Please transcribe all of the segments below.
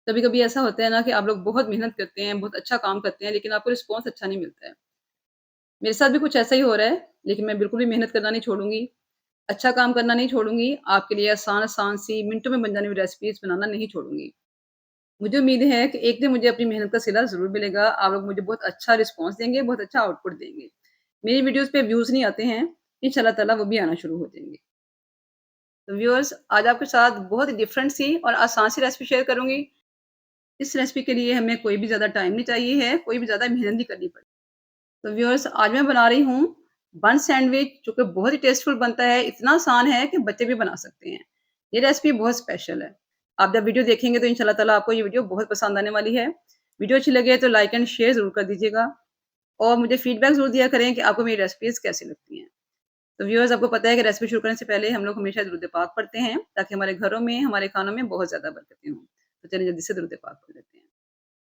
कभी-कभी ऐसा होता है ना कि आप लोग बहुत मेहनत करते हैं, बहुत अच्छा काम करते हैं, लेकिन आपको रिस्पॉन्स अच्छा नहीं मिलता है। मेरे साथ भी कुछ ऐसा ही हो रहा है, लेकिन मैं बिल्कुल भी मेहनत करना नहीं छोड़ूँगी, अच्छा काम करना नहीं छोड़ूँगी, आपके लिए आसान-आसान सी मिनटों में बन जाने वाली रेसिपीज़ बनाना नहीं छोड़ूँगी। मुझे उम्मीद है कि एक दिन मुझे अपनी मेहनत का सिला ज़रूर मिलेगा, आप लोग मुझे बहुत अच्छा रिस्पॉन्स देंगे, बहुत अच्छा आउटपुट देंगे। मेरी वीडियोज़ पे व्यूज़ नहीं आते हैं, इंशाअल्लाह ताला वो भी आना शुरू हो जाएँगे। तो व्यूअर्स, आज आपके साथ बहुत ही डिफरेंट सी और आसान सी रेसिपी शेयर करूँगी। इस रेसिपी के लिए हमें कोई भी ज़्यादा टाइम नहीं चाहिए है, कोई भी ज़्यादा मेहनत नहीं करनी पड़ती। तो व्यूअर्स, आज मैं बना रही हूँ बन सैंडविच, जो कि बहुत ही टेस्टफुल बनता है, इतना आसान है कि बच्चे भी बना सकते हैं। ये रेसिपी बहुत स्पेशल है। आप जब वीडियो देखेंगे तो इंशाल्लाह ताला आपको ये वीडियो बहुत पसंद आने वाली है। वीडियो अच्छी लगे तो लाइक एंड शेयर ज़रूर कर दीजिएगा और मुझे फीडबैक ज़रूर दिया करें कि आपको मेरी रेसिपीज़ कैसी लगती हैं। तो व्यूअर्स, आपको पता है कि रेसिपी शुरू करने से पहले हम लोग हमेशा दुरूद पाक पढ़ते हैं, ताकि हमारे घरों में, हमारे खानों में बहुत ज़्यादा बरकतें हों। तो चलिए जल्दी से दुरूद पाक पढ़ लेते हैं।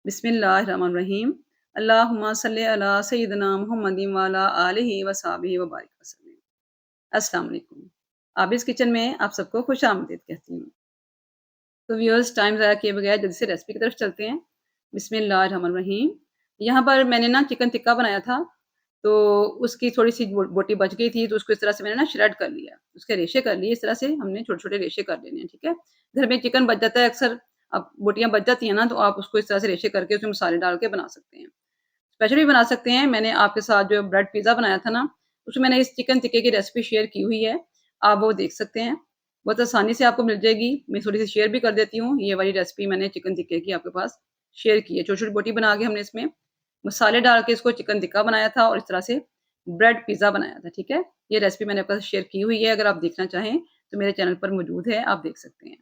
बिस्मिल्लाहिर्रहमानिर्रहीम। अल्लाहुम्मा सल्लि अला सय्यिदिना मुहम्मदिन व अला आलिहि व सहबिहि व बारिक वसल्लम। अस्सलाम वालेकुम। आबिस किचन में आप सबको खुशामदीद कहती हूँ। तो व्यूअर्स, टाइम ज़ाया किए बगैर जल्दी से रेसिपी की तरफ चलते हैं। बिस्मिल्लाहिर्रहमानिर्रहीम। यहाँ पर मैंने ना चिकन टिक्का बनाया था, तो उसकी थोड़ी-सी बोटी बच गई थी, तो उसको इस तरह से मैंने ना श्रेड कर लिया। उसके रेशे कर लिए, इस तरह से हमने छोटे-छोटे रेशे कर लेने हैं, ठीक है? घर में चिकन बच जाता है अक्सर, अब बोटियाँ बच जाती हैं ना, तो आप उसको इस तरह से रेशे करके उसमें मसाले डाल के बना सकते हैं। स्पेशल भी बना सकते हैं, मैंने आपके साथ जो ब्रेड पिज़्ज़ा बनाया था ना, उसमें मैंने इस चिकन टिक्के की रेसिपी शेयर की हुई है, आप वो देख सकते हैं। बहुत आसानी से आपको मिल जाएगी, मैं थोड़ी-सी शेयर भी कर देती हूँ, ये वाली रेसिपी मैंने चिकन टिक्के की आपके पास शेयर की है। छोटी-छोटी बोटी बना के हमने इसमें मसाले डाल के इसको चिकन टिक्का बनाया था और इस तरह से ब्रेड पिज़्ज़ा बनाया था, ठीक है? ये रेसिपी मैंने आपके साथ शेयर की हुई है, अगर आप देखना चाहें, तो मेरे चैनल पर मौजूद है, आप देख सकते हैं।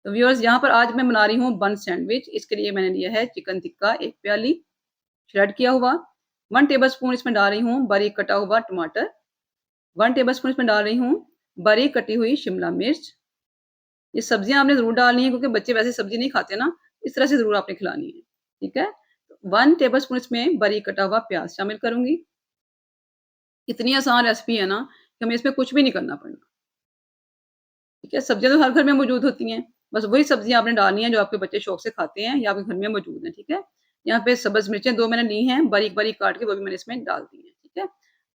तो व्यूअर्स, यहाँ पर आज मैं बना रही हूँ बन सैंडविच, इसके लिए मैंने लिया है चिकन टिक्का 1 प्याली श्रेड किया हुआ, 1 टेबलस्पून इसमें डाल रही हूँ बारीक कटा हुआ टमाटर, 1 टेबलस्पून इसमें डाल रही हूँ बारीक कटी हुई शिमला मिर्च। ये सब्जियाँ आपने ज़रूर डालनी है, क्योंकि बच्चे वैसे सब्ज़ी नहीं खाते ना, इस तरह से ज़रूर आपने खिलानी है, ठीक है? 1 टेबलस्पून इसमें बारीक कटा हुआ प्याज़ शामिल करूँगी। इतनी आसान रेसिपी है ना, कि हमें इसमें कुछ भी नहीं करना पड़ेगा, ठीक है? सब्जियाँ तो हर घर में मौजूद होती हैं, बस वही सब्जियाँ आपने डालनी है जो आपके बच्चे शौक से खाते हैं या आपके घर में मौजूद हैं, ठीक है? यहाँ पे सब्ज़ मिर्चें 2 मैंने ली हैं, बारीक-बारीक काट के वो भी मैंने इसमें डाल दी हैं, ठीक है?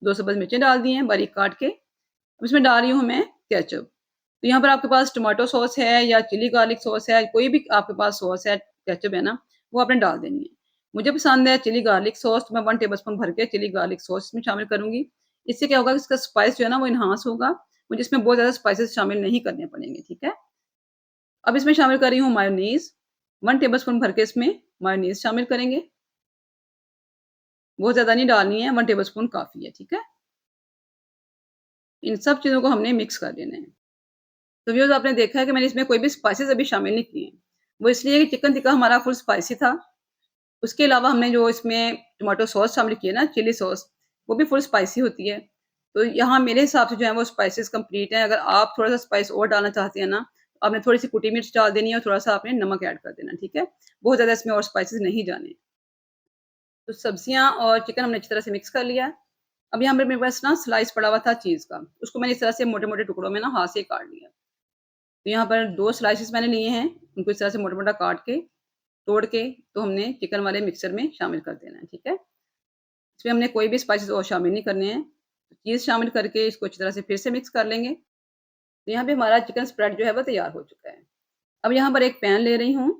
2 सब्ज़ मिर्चें डाल दी हैं बारीक काट के। अब इसमें डाल रही हूँ मैं केचअप। तो यहाँ पर आपके पास टोमेटो सॉस है या चिली गार्लिक सॉस है, कोई भी आपके पास सॉस है, केचअप है ना, वो आपने डाल देनी है। मुझे पसंद है चिली गार्लिक सॉस, तो मैं 1 टेबलस्पून भर के चिली गार्लिक सॉस इसमें शामिल करूँगी। इससे क्या होगा कि इसका स्पाइस जो है ना वो एनहांस होगा। मुझे इसमें बहुत ज़्यादा स्पाइसेस शामिल नहीं करने पड़ेंगे, ठीक है? अब इसमें शामिल कर रही हूँ मायोनीज़, 1 टेबलस्पून भर के इसमें मायोनीज़ शामिल करेंगे। बहुत ज़्यादा नहीं डालनी है, 1 टेबलस्पून काफ़ी है, ठीक है? इन सब चीज़ों को हमने मिक्स कर देना है। तो व्यूअर्स, आपने देखा है कि मैंने इसमें कोई भी स्पाइसेस अभी शामिल नहीं किए हैं। वो इसलिए कि चिकन टिक्का हमारा फुल स्पाइसी था। उसके अलावा हमने जो इसमें टोमेटो सॉस शामिल किया ना, चिली सॉस, वो भी फुल स्पाइसी होती है। तो यहाँ मेरे हिसाब से जो है वो स्पाइसेस कंप्लीट हैं। अगर आप थोड़ा-सा स्पाइस और डालना चाहते हैं ना, तो आपने थोड़ी-सी कुटी मिर्च डाल देनी है और थोड़ा-सा आपने नमक ऐड कर देना है, ठीक है? बहुत ज़्यादा इसमें और स्पाइसेस नहीं जाने। तो सब्जियाँ और चिकन हमने अच्छी तरह से मिक्स कर लिया है। अब यहाँ पे मेरे पास ना स्लाइस पड़ा हुआ था चीज़ का, उसको मैंने इस तरह से मोटे-मोटे टुकड़ों में ना हाथ से काट लिया। तो यहाँ पर 2 स्लाइसेस मैंने लिए हैं, उनको इस तरह से मोटा-मोटा काट के, तोड़ के, तो हमने चिकन वाले मिक्सर में शामिल कर देना है, ठीक है? इसमें हमने कोई भी स्पाइसेस और शामिल नहीं करने हैं। चीज़ शामिल करके इसको अच्छी तरह से फिर से मिक्स कर लेंगे। तो यहाँ पे हमारा चिकन स्प्रेड जो है वो तैयार हो चुका है। अब यहाँ पर एक पैन ले रही हूँ,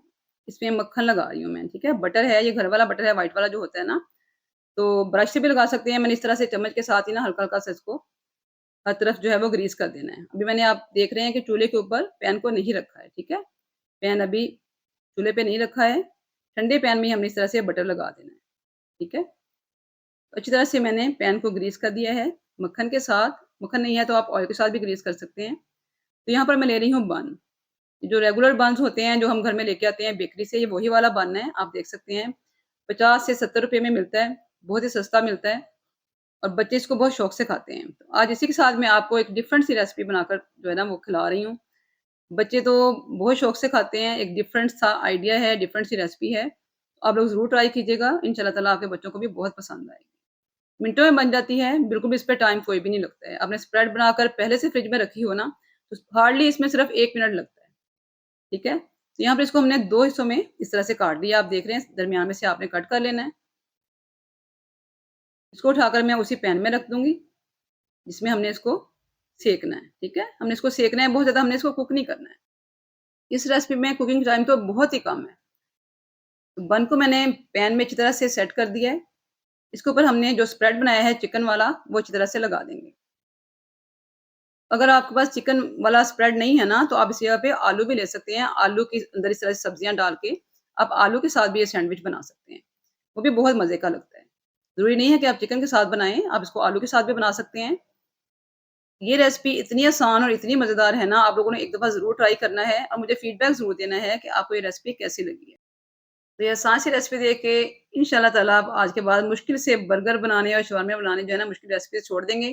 इसमें मक्खन लगा रही हूँ मैं, ठीक है? बटर है, ये घर वाला बटर है, व्हाइट वाला जो होता है ना, तो ब्रश से भी लगा सकते हैं। मैंने इस तरह से चम्मच के साथ ही ना हल्का-हल्का सा इसको हर तरफ जो है वो ग्रीस कर देना है। अभी मैंने आप देख रहे हैं कि चूल्हे के ऊपर पैन को नहीं रखा है, ठीक है? पैन अभी चूल्हे पे नहीं रखा है, ठंडे पैन में ही हमने इस तरह से बटर लगा देना है, ठीक है? अच्छी तरह से मैंने पैन को ग्रीस कर दिया है, मक्खन के साथ। मक्खन नहीं है तो आप ऑयल के साथ भी ग्रीस कर सकते हैं। तो यहाँ पर मैं ले रही हूँ बन, जो रेगुलर बन्स होते हैं, जो हम घर में लेके आते हैं बेकरी से, ये वही वाला बन है, आप देख सकते हैं। 50 से 70 रुपए में मिलता है, बहुत ही सस्ता मिलता है और बच्चे इसको बहुत शौक से खाते हैं। तो आज इसी के साथ मैं आपको एक डिफरेंट सी रेसिपी बनाकर जो है ना वो खिला रही हूँ। बच्चे तो बहुत शौक से खाते हैं, एक डिफरेंट सा आइडिया है, डिफरेंट सी रेसिपी है। आप लोग ज़रूर ट्राई कीजिएगा, इंशाल्लाह ताला आपके बच्चों को भी बहुत पसंद आएगी। मिनटों में बन जाती है, बिल्कुल भी इस पे टाइम कोई भी नहीं लगता है। आपने स्प्रेड बनाकर पहले से फ्रिज में रखी हो ना, तो हार्डली इसमें सिर्फ़ 1 मिनट लगता है, ठीक है? तो यहाँ पर इसको हमने 2 हिस्सों में इस तरह से काट लिया। आप देख रहे हैं दरमियान में से आपने कट कर लेना है। इसको उठाकर मैं उसी पैन में रख दूँगी, जिसमें हमने इसको सेंकना है, ठीक है? हमने इसको सेंकना है, बहुत ज़्यादा हमने इसको कुक नहीं करना है। इस रेसिपी में कुकिंग टाइम तो बहुत ही कम है। तो बन को मैंने पैन में अच्छी तरह से सेट कर दिया है। इसके ऊपर हमने जो स्प्रेड बनाया है चिकन वाला, वो अच्छी तरह से लगा देंगे। अगर आपके पास चिकन वाला स्प्रेड नहीं है ना, तो आप इस जगह पे आलू भी ले सकते हैं। आलू के अंदर इस तरह से सब्जियाँ डाल के, आप आलू के साथ भी ये सैंडविच बना सकते हैं। वो भी बहुत मज़े का लगता है। ज़रूरी नहीं है कि आप चिकन के साथ बनाएँ, आप इसको आलू के साथ भी बना सकते हैं। ये रेसिपी इतनी आसान और इतनी मज़ेदार है ना, आप लोगों ने एक दफ़ा ज़रूर ट्राई करना है और मुझे फीडबैक ज़रूर देना है कि आपको ये रेसिपी कैसी लगी है। तो ये आसान सी रेसिपी देख के इंशाल्लाह ताला आप आज के बाद मुश्किल से बर्गर बनाने और शवारमे बनाने जो है ना मुश्किल रेसिपी छोड़ देंगे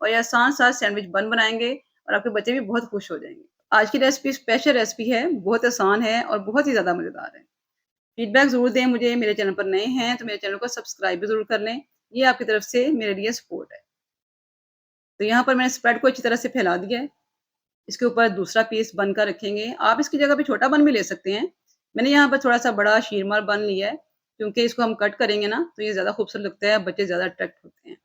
और ये आसान सा सैंडविच बन बनाएँगे और आपके बच्चे भी बहुत खुश हो जाएँगे। आज की रेसिपी स्पेशल रेसिपी है, बहुत आसान है और बहुत ही ज़्यादा मज़ेदार है। फीडबैक ज़रूर दें मुझे, मेरे चैनल पर नए हैं तो मेरे चैनल को सब्सक्राइब भी ज़रूर कर लें। ये आपकी तरफ से मेरे लिए सपोर्ट है। तो यहाँ पर मैंने स्प्रेड को अच्छी तरह से फैला दिया है। इसके ऊपर दूसरा पीस बन का रखेंगे। आप इसकी जगह पे छोटा बन भी ले सकते हैं। मैंने यहाँ पर थोड़ा-सा बड़ा शीरमार बन लिया है, क्योंकि इसको हम कट करेंगे ना, तो ये ज़्यादा खूबसूरत लगता है, बच्चे ज़्यादा अट्रैक्ट होते हैं।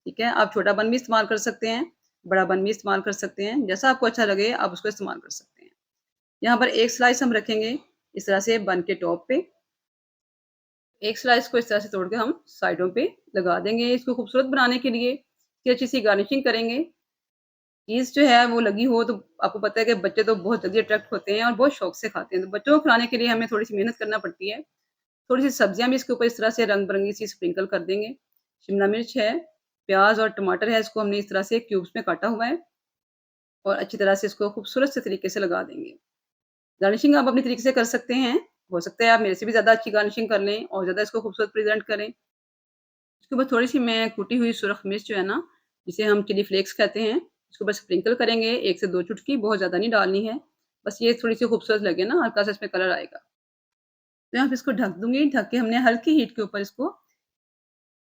ठीक है? आप छोटा बन भी इस्तेमाल कर सकते हैं, बड़ा बन भी इस्तेमाल कर सकते हैं, जैसा आपको अच्छा लगे आप उसको इस्तेमाल कर सकते हैं। यहाँ पर एक स्लाइस हम रखेंगे, इस तरह से बन के टॉप पे। एक स्लाइस को इस तरह से तोड़ के हम साइडों पे लगा देंगे। इसको खूबसूरत बनाने के लिए इसकी अच्छी-सी गार्निशिंग करेंगे। चीज़ जो है वो लगी हो तो आपको पता है कि बच्चे तो बहुत जल्दी अट्रैक्ट होते हैं और बहुत शौक से खाते हैं। तो बच्चों को खिलाने के लिए हमें थोड़ी-सी मेहनत करना पड़ती है। थोड़ी-सी सब्जियाँ भी इसके ऊपर इस तरह से रंग-बिरंगी सी स्प्रिंकल कर देंगे। शिमला मिर्च है, प्याज़ और टमाटर है, इसको हमने इस तरह से क्यूब्स में काटा हुआ है और अच्छी तरह से इसको खूबसूरत से तरीके से लगा देंगे। गार्निशिंग आप अपने तरीके से कर सकते हैं। हो सकता है आप मेरे से भी ज़्यादा अच्छी गार्निशिंग कर लें और ज़्यादा इसको खूबसूरत प्रेज़ेंट करें। इसके ऊपर थोड़ी-सी मैं कुटी हुई सुरख मिर्च जो है ना, जिसे हम चिली फ्लेक्स कहते हैं, इसको बस स्प्रिंकल करेंगे 1 से 2 चुटकी, बहुत ज़्यादा नहीं डालनी है। बस ये थोड़ी-सी खूबसूरत लगे ना, हल्का-सा इसमें कलर आएगा। तो यहाँ पे इसको ढक दूँगी, ढक के हमने हल्की हीट के ऊपर इसको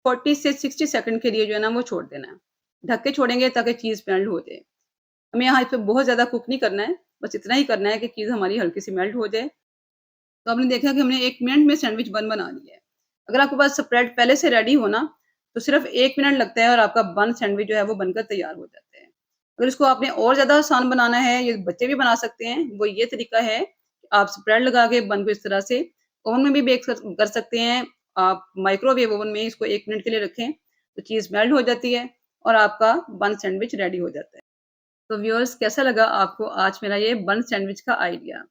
40 से 60 सेकंड के लिए जो है ना, वो छोड़ देना है। ढक के छोड़ेंगे ताकि चीज़ मेल्ट हो जाए। हमें यहाँ इस पे बहुत ज़्यादा कुक नहीं करना है, बस इतना ही करना है कि चीज़ हमारी हल्की-सी मेल्ट हो जाए। तो आपने देखा कि हमने 1 मिनट में सैंडविच बना लिया है। अगर आपके पास स्प्रेड पहले से रेडी हो ना, तो सिर्फ़ 1 मिनट लगता है और आपका बन सैंडविच जो है वो बनकर तैयार हो जाता है। अगर इसको आपने और ज़्यादा आसान बनाना है, ये बच्चे भी बना सकते हैं, वो ये तरीका है, आप स्प्रेड लगा के बन को इस तरह से ओवन में भी बेक कर सकते हैं। आप माइक्रोवेव ओवन में इसको 1 मिनट के लिए रखें, तो चीज़ मेल्ट हो जाती है और आपका बन सैंडविच रेडी हो जाता है। तो व्यूअर्स कैसा लगा आपको आज मेरा ये बन सैंडविच का आइडिया?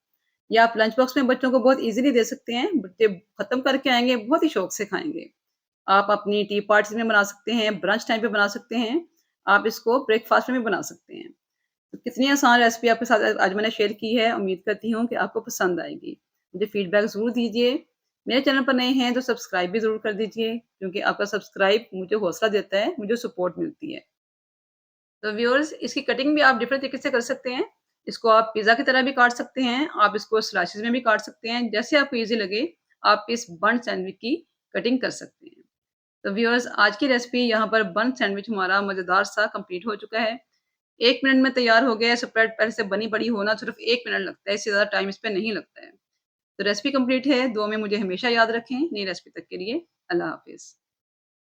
या आप लंच बॉक्स में बच्चों को बहुत ईज़िली दे सकते हैं, बच्चे खत्म करके आएँगे, बहुत ही शौक से खाएँगे। आप अपनी टी पार्टीज़ में बना सकते हैं, ब्रंच टाइम पे बना सकते हैं, आप इसको ब्रेकफ़ास्ट में भी बना सकते हैं। तो कितनी आसान रेसिपी आपके साथ आज मैंने शेयर की है, उम्मीद करती हूँ कि आपको पसंद आएगी। मुझे फीडबैक ज़रूर दीजिए। मेरे चैनल पर नए हैं तो सब्सक्राइब भी ज़रूर कर दीजिए, क्योंकि आपका सब्सक्राइब मुझे हौसला देता है, मुझे सपोर्ट मिलती है। तो व्यूअर्स इसकी कटिंग भी आप डिफरेंट तरीके से कर सकते हैं। इसको आप पिज़्ज़ा की तरह भी काट सकते हैं, आप इसको स्लाइसेस में भी काट सकते हैं, जैसे आपको ईज़ी लगे आप इस बन सैंडविच की कटिंग कर सकते हैं। तो व्यूअर्स आज की रेसिपी यहाँ पर बन सैंडविच हमारा मज़ेदार सा कंप्लीट हो चुका है। 1 मिनट में तैयार हो गया है, स्प्रेड पहले से बनी पड़ी हो ना सिर्फ़ 1 मिनट लगता है, इससे ज़्यादा टाइम इस पे नहीं लगता है। तो रेसिपी कंप्लीट है, दुआ में मुझे हमेशा याद रखें। नई रेसिपी तक के लिए अल्लाह हाफ़िज़।